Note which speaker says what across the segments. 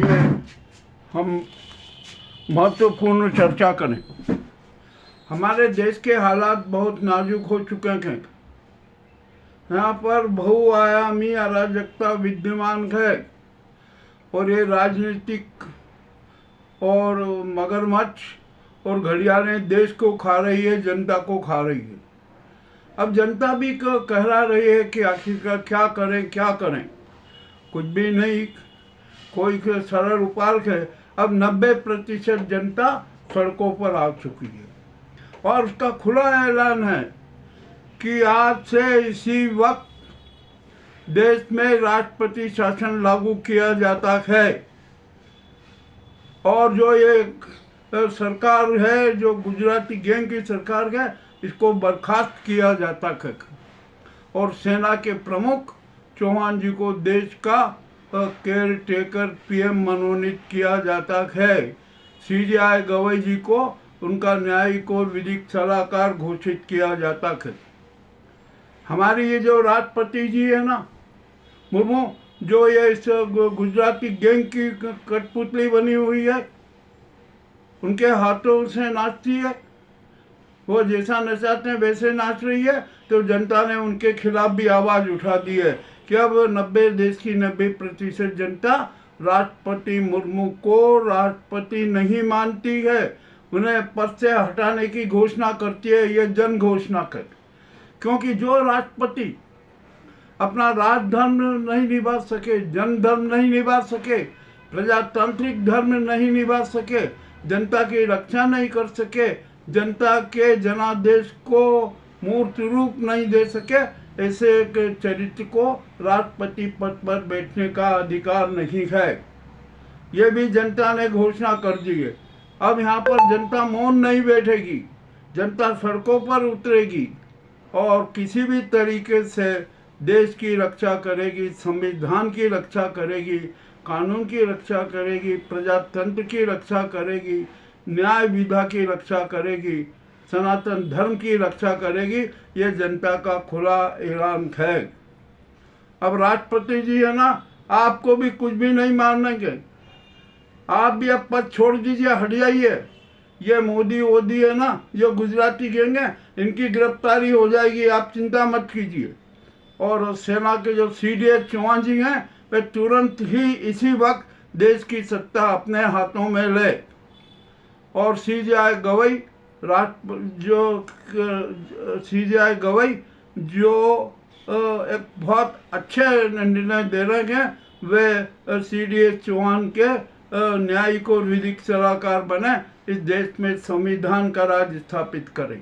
Speaker 1: में हम महत्वपूर्ण चर्चा करें। हमारे देश के हालात बहुत नाजुक हो चुके हैं। यहाँ पर बहुआयामी अराजकता विद्यमान है और ये राजनीतिक और मगरमच्छ और घड़ियालें देश को खा रही है, जनता को खा रही है। अब जनता भी कह रही है कि आखिरकार क्या करें, कुछ भी नहीं, कोई सरल उपाय है। अब 90% जनता सड़कों पर आ चुकी है और उसका खुला ऐलान है कि आज से इसी वक्त देश में राष्ट्रपति शासन लागू किया जाता है और जो ये सरकार है, जो गुजराती गैंग की सरकार है, इसको बर्खास्त किया जाता है और सेना के प्रमुख चौहान जी को देश का केयर टेकर पीएम मनोनीत किया जाता है। सीजेआई गवई जी को उनका न्यायिक और विधिक सलाहकार घोषित किया जाता है। हमारी ये जो राष्ट्रपति जी है ना, मुर्मू, जो ये इस गुजराती गैंग की कठपुतली बनी हुई है, उनके हाथों से नाचती है, वो जैसा नचाते हैं वैसे नाच रही है। तो जनता ने उनके खिलाफ भी आवाज़ उठा दी है कि अब देश की 90% जनता राष्ट्रपति मुर्मू को राष्ट्रपति नहीं मानती है, उन्हें पद से हटाने की घोषणा करती है। ये जन घोषणा कर, क्योंकि जो राष्ट्रपति अपना राजधर्म नहीं निभा सके, जन धर्म नहीं निभा सके, प्रजातांत्रिक धर्म नहीं निभा सके, जनता की रक्षा नहीं कर सके, जनता के जनादेश को मूर्त रूप नहीं दे सके, ऐसे एक चरित्र को राष्ट्रपति पद पर बैठने का अधिकार नहीं है। ये भी जनता ने घोषणा कर दी है। अब यहाँ पर जनता मौन नहीं बैठेगी, जनता सड़कों पर उतरेगी और किसी भी तरीके से देश की रक्षा करेगी, संविधान की रक्षा करेगी, कानून की रक्षा करेगी, प्रजातंत्र की रक्षा करेगी, न्याय विधा की रक्षा करेगी, सनातन धर्म की रक्षा करेगी। ये जनता का खुला ऐलान है। अब राष्ट्रपति जी है ना, आपको भी कुछ भी नहीं मानेंगे, आप भी अब पद छोड़ दीजिए, हट जाइए। ये मोदी वोदी है ना, जो गुजराती गैंग है, इनकी गिरफ्तारी हो जाएगी, आप चिंता मत कीजिए। और सेना के जो सीडीएस चौहान जी हैं, वे तुरंत ही इसी वक्त देश की सत्ता अपने हाथों में ले और सीजेआई गवई जो एक बहुत अच्छे निर्णय दे रहे हैं, वे सीडीएस चौहान के न्यायिक और विधिक सलाहकार बने, इस देश में संविधान का राज स्थापित करें।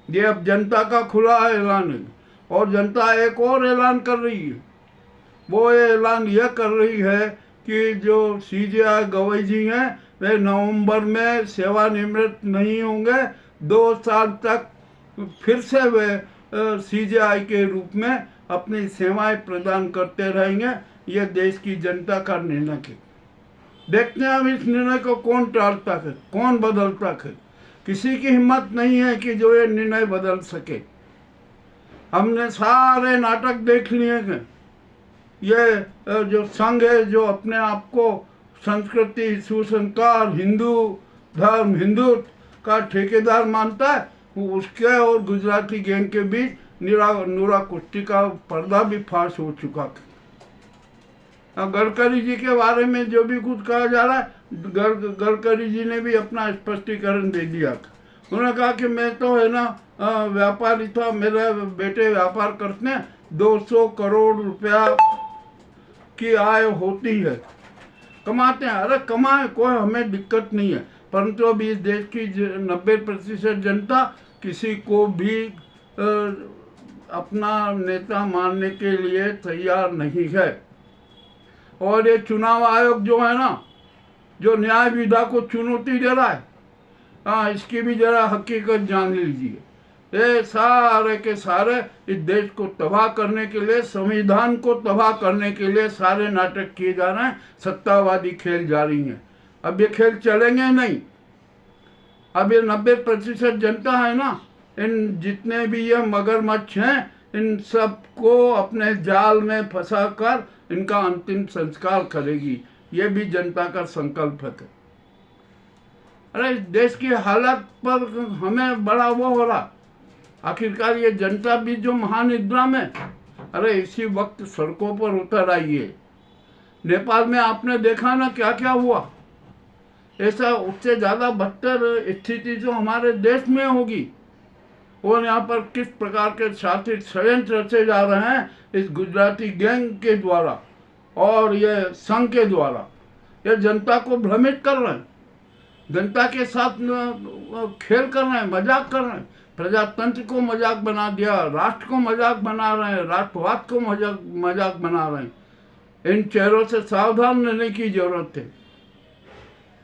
Speaker 1: ये अब जनता का खुला ऐलान है और जनता एक और ऐलान कर रही है। वो ऐलान यह कर रही है कि जो सीजेआई गवई जी हैं, वे नवंबर में सेवानिवृत्त नहीं होंगे। 2 साल तक फिर से वे सीजेआई के रूप में अपनी सेवाएं प्रदान करते रहेंगे। यह देश की जनता का निर्णय है। देखते हैं हम इस निर्णय को कौन टालता है, कौन बदलता है। किसी की हिम्मत नहीं है कि जो ये निर्णय बदल सके। हमने सारे नाटक देख लिए हैं। ये जो संघ है, जो अपने आप को संस्कृति, सुसंस्कार, हिंदू धर्म, हिंदुत्व का ठेकेदार मानता है, उसके और गुजराती गैंग के बीच नूरा कुश्ती का पर्दा भी फाश हो चुका है। गडकरी जी के बारे में जो भी कुछ कहा जा रहा है, गडकरी जी ने भी अपना स्पष्टीकरण दे दिया। उन्होंने कहा कि मैं तो है ना व्यापारी था, मेरे बेटे व्यापार करते हैं, 200 करोड़ रुपया की आय होती है, कमाते हैं। अरे कमाए, कोई हमें दिक्कत नहीं है, परंतु अभी इस देश की 90% जनता किसी को भी अपना नेता मानने के लिए तैयार नहीं है। और ये चुनाव आयोग जो है ना, जो न्याय विधा को चुनौती दे रहा है, हाँ, इसकी भी जरा हकीकत जान लीजिए। ये सारे के सारे इस देश को तबाह करने के लिए, संविधान को तबाह करने के लिए सारे नाटक किए जा रहे हैं। सत्तावादी खेल जारी हैं। अब ये खेल चलेंगे नहीं। अब ये 90% जनता है ना, इन जितने भी ये मगरमच्छ हैं, इन सबको अपने जाल में फंसाकर इनका अंतिम संस्कार करेगी। ये भी जनता का संकल्प है। अरे देश की हालत पर हमें बड़ा वो हो रहा, आखिरकार ये जनता भी जो महानिद्रा में, अरे इसी वक्त सड़कों पर उतर आई है। नेपाल में आपने देखा ना क्या क्या हुआ, ऐसा उससे ज़्यादा बदतर स्थिति जो हमारे देश में होगी। और यहाँ पर किस प्रकार के शातिर षड्यंत्र रचे जा रहे हैं इस गुजराती गैंग के द्वारा और ये संघ के द्वारा। ये जनता को भ्रमित कर रहे हैं, जनता के साथ खेल कर रहे हैं, मजाक कर रहे हैं। प्रजातंत्र को मजाक बना दिया, राष्ट्र को मजाक बना रहे हैं, राष्ट्रवाद को मजाक बना रहे हैं। इन चेहरों से सावधान रहने की जरूरत है।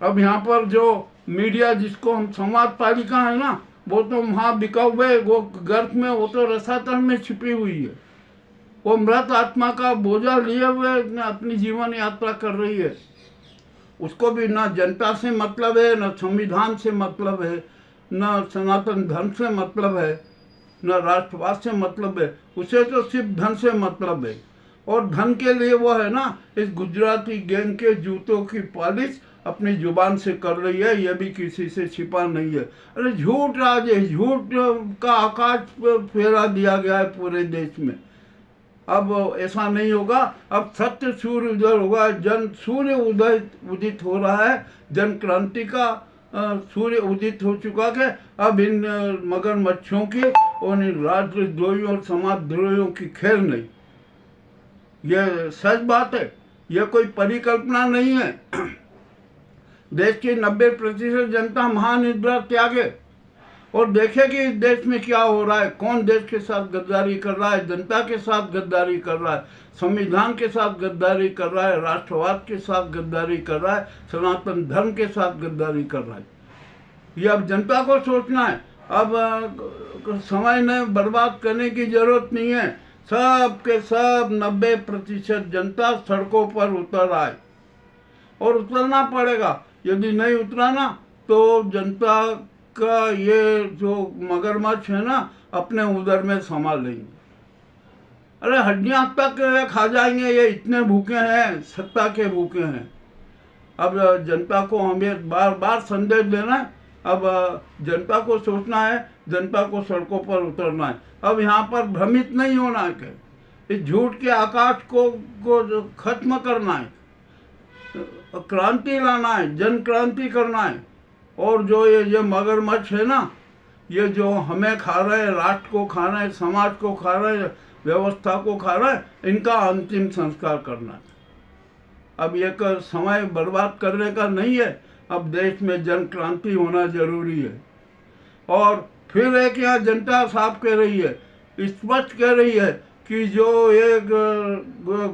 Speaker 1: अब यहाँ पर जो मीडिया जिसको हम संवाद पालिका है ना, वो तो वहाँ बिका हुए वो गर्भ में, वो तो रसातल में छिपी हुई है। वो मृत आत्मा का बोझा लिए हुए अपनी जीवन यात्रा कर रही है। उसको भी ना जनता से मतलब है, न संविधान से मतलब है, न सनातन धर्म से मतलब है, न राष्ट्रवाद से मतलब है। उसे तो सिर्फ धन से मतलब है। और धन के लिए वो है ना इस गुजराती गैंग के जूतों की पॉलिश अपनी जुबान से कर रही है। ये भी किसी से छिपा नहीं है। अरे झूठ राज है, झूठ का आकाश फैला दिया गया है पूरे देश में। अब ऐसा नहीं होगा। अब सत्य सूर्य उदय होगा, जन सूर्य उदित हो रहा है, जन क्रांति का सूर्य उदित हो चुका है। अब इन मगरमच्छों की और इन राष्ट्रद्रोहियों और समाजद्रोहियों की खैर नहीं। यह सच बात है, यह कोई परिकल्पना नहीं है। देश की 90% जनता महानिद्रा त्यागे और देखे कि इस देश में क्या हो रहा है, कौन देश के साथ गद्दारी कर रहा है, जनता के साथ गद्दारी कर रहा है, संविधान के साथ गद्दारी कर रहा है, राष्ट्रवाद के साथ गद्दारी कर रहा है, सनातन धर्म के साथ गद्दारी कर रहा है। ये अब जनता को सोचना है। अब समय ने बर्बाद करने की जरूरत नहीं है। सब के सब 90% जनता सड़कों पर उतर आए और उतरना पड़ेगा। यदि नहीं उतरा ना तो जनता का ये जो मगरमच्छ है ना अपने उदर में संभाल लेंगे। अरे हड्डियां तक खा जाएंगे, ये इतने भूखे हैं, सत्ता के भूखे हैं। अब जनता को हमें बार बार संदेश देना है। अब जनता को सोचना है, जनता को सड़कों पर उतरना है। अब यहाँ पर भ्रमित नहीं होना है कि इस झूठ के आकाश को खत्म करना है, क्रांति लाना है, जन क्रांति करना है। और जो ये मगरमच्छ है ना, ये जो हमें खा रहे हैं, राष्ट्र को खा रहे हैं, समाज को खा रहे हैं, व्यवस्था को खा रहे हैं, इनका अंतिम संस्कार करना है। अब ये समय बर्बाद करने का नहीं है। अब देश में जन क्रांति होना जरूरी है। और फिर एक यहाँ जनता साफ कह रही है, स्पष्ट कह रही है कि जो एक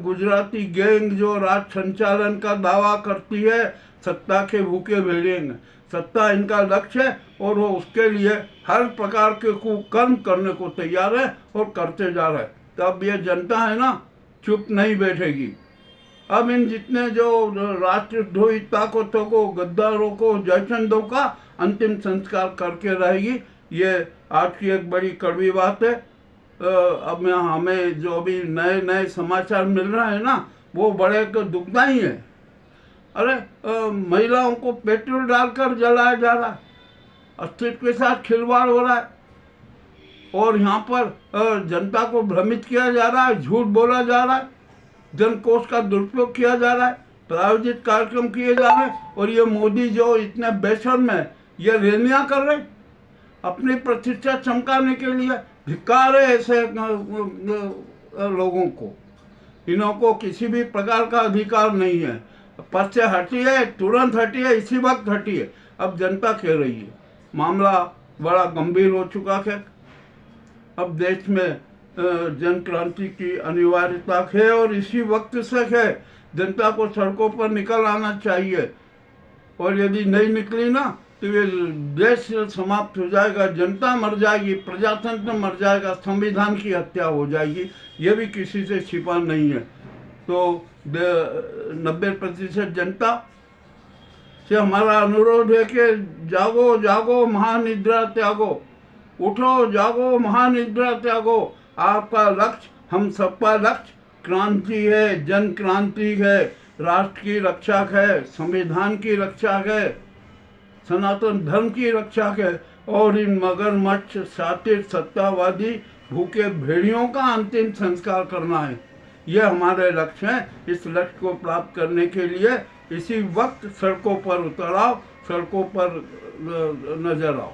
Speaker 1: गुजराती गैंग जो राज संचालन का दावा करती है, सत्ता के भूखे भेड़ेंगे, सत्ता इनका लक्ष्य है और वो उसके लिए हर प्रकार के कुकर्म करने को तैयार है और करते जा रहे हैं। तो अब ये जनता है ना चुप नहीं बैठेगी। अब इन जितने जो राष्ट्रद्रोही ताकतों को, गद्दारों को, जयचंदों का अंतिम संस्कार करके रहेगी। ये आज की एक बड़ी कड़वी बात है। अब हमें जो अभी नए नए समाचार मिल रहे हैं ना वो बड़े दुखदाई है। अरे महिलाओं को पेट्रोल डालकर जलाया जा रहा है, अस्तित्व के साथ खिलवाड़ हो रहा है और यहाँ पर जनता को भ्रमित किया जा रहा है, झूठ बोला जा रहा है, जनकोष का दुरुपयोग किया जा रहा है, प्रायोजित कार्यक्रम किए जा रहे हैं। और ये मोदी जो इतने बेशर्म है, ये रैलियां कर रहे अपनी प्रतिष्ठा चमकाने के लिए। धिक्कार है ऐसे लोगों को, इन्हों को किसी भी प्रकार का अधिकार नहीं है। पद से हटिए, तुरंत हटिए, इसी वक्त हटिए। अब जनता कह रही है, मामला बड़ा गंभीर हो चुका है। अब देश में जन क्रांति की अनिवार्यता है और इसी वक्त से है। जनता को सड़कों पर निकल आना चाहिए और यदि नहीं निकली ना तो ये देश समाप्त हो जाएगा, जनता मर जाएगी, प्रजातंत्र मर जाएगा, संविधान की हत्या हो जाएगी। ये भी किसी से छिपा नहीं है। तो 90% जनता से हमारा अनुरोध है कि जागो जागो महानिद्रा त्यागो, उठो जागो महानिद्रा त्यागो। आपका लक्ष्य, हम सबका लक्ष्य क्रांति है, जन क्रांति है। राष्ट्र की रक्षक है, संविधान की रक्षक है, सनातन धर्म की रक्षक है और इन मगरमच्छ शातिर सत्तावादी भूखे भेड़ियों का अंतिम संस्कार करना है। यह हमारे लक्ष्य हैं। इस लक्ष्य को प्राप्त करने के लिए इसी वक्त सड़कों पर उतर आओ, सड़कों पर नजर आओ।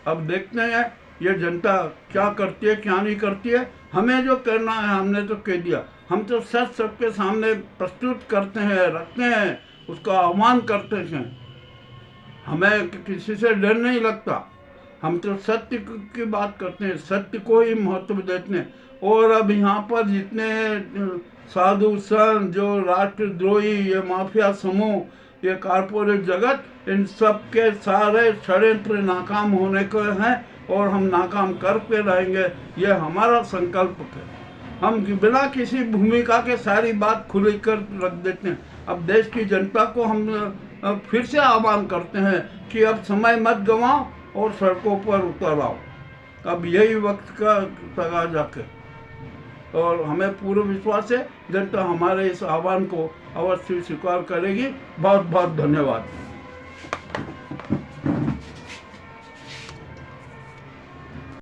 Speaker 1: अब देखते हैं ये जनता क्या करती है, क्या नहीं करती है। हमें जो करना है हमने तो कह दिया। हम तो सच सबके सामने प्रस्तुत करते हैं, रखते हैं, उसका आह्वान करते हैं। हमें किसी से डर नहीं लगता। हम तो सत्य की बात करते हैं, सत्य को ही महत्व देते हैं। और अब यहाँ पर जितने साधु संत, जो राष्ट्रद्रोही, ये माफिया समूह, ये कारपोरेट जगत, इन सब के सारे षड्यंत्र नाकाम होने को हैं और हम नाकाम करते रहेंगे। ये हमारा संकल्प है। हम बिना किसी भूमिका के सारी बात खुल कर रख देते हैं। अब देश की जनता को हम फिर से आह्वान करते हैं कि अब समय मत गंवाओ और सड़कों पर उतर आओ। अब यही वक्त का तगाजा है और हमें पूर्ण विश्वास है जनता हमारे इस आह्वान को अवश्य स्वीकार करेगी। बहुत बहुत धन्यवाद।